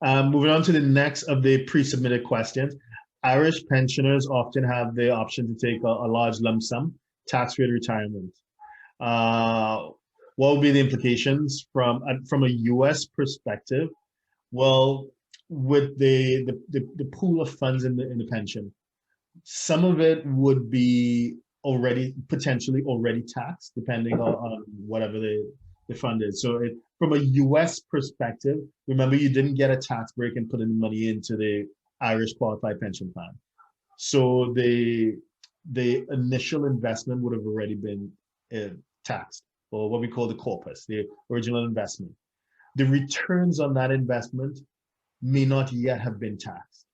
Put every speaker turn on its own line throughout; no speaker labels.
Moving on to the next of the pre-submitted questions. Irish pensioners often have the option to take a large lump sum, tax-free retirement. What would be the implications from a U.S. perspective? Well, with the pool of funds in the pension, some of it would be potentially already taxed, depending on whatever the fund is. So from a U.S. perspective, remember you didn't get a tax break and put any money into the Irish qualified pension plan. So the initial investment would have already been taxed, or what we call the corpus, the original investment. The returns on that investment may not yet have been taxed.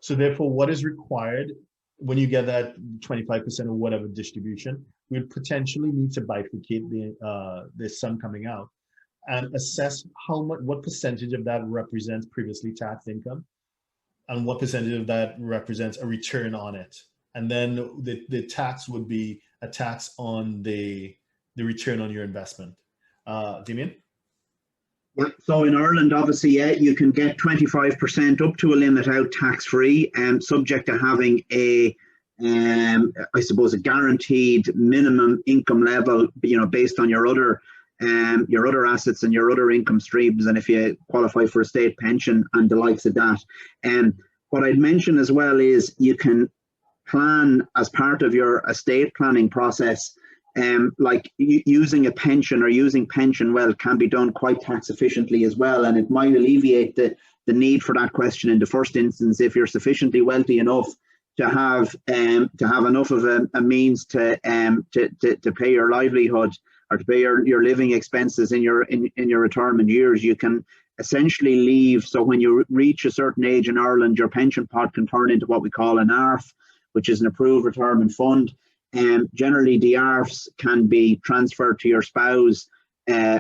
So therefore, what is required when you get that 25% or whatever distribution, we would potentially need to bifurcate the sum coming out and assess what percentage of that represents previously taxed income and what percentage of that represents a return on it. And then the tax would be a tax on the return on your investment. Damien?
Yeah, so in Ireland, obviously, yeah, you can get 25% up to a limit out tax-free, subject to having I suppose, a guaranteed minimum income level, based on your other assets and your other income streams, and if you qualify for a state pension and the likes of that. What I'd mention as well is you can plan as part of your estate planning process. Like using a pension or using pension wealth can be done quite tax efficiently as well, and it might alleviate the need for that question in the first instance if you're sufficiently wealthy enough to have enough of a means to pay your livelihood or to pay your living expenses in your retirement years. You can essentially leave, so when you reach a certain age in Ireland, your pension pot can turn into what we call an ARF, which is an approved retirement fund. Generally, the ARFs can be transferred to your spouse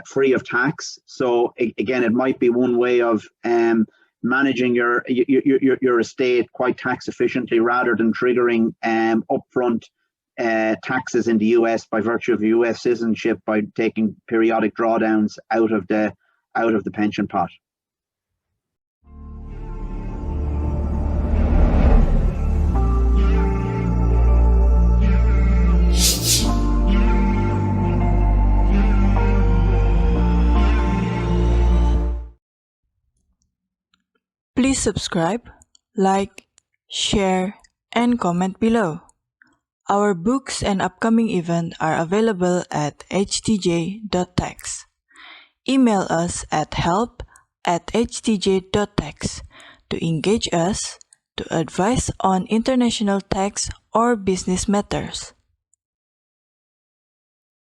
free of tax. So again, it might be one way of managing your estate quite tax efficiently, rather than triggering upfront taxes in the US by virtue of US citizenship by taking periodic drawdowns out of the pension pot.
Please subscribe, like, share, and comment below. Our books and upcoming events are available at htj.tax. Email us at help@htj.tax to engage us, to advise on international tax or business matters.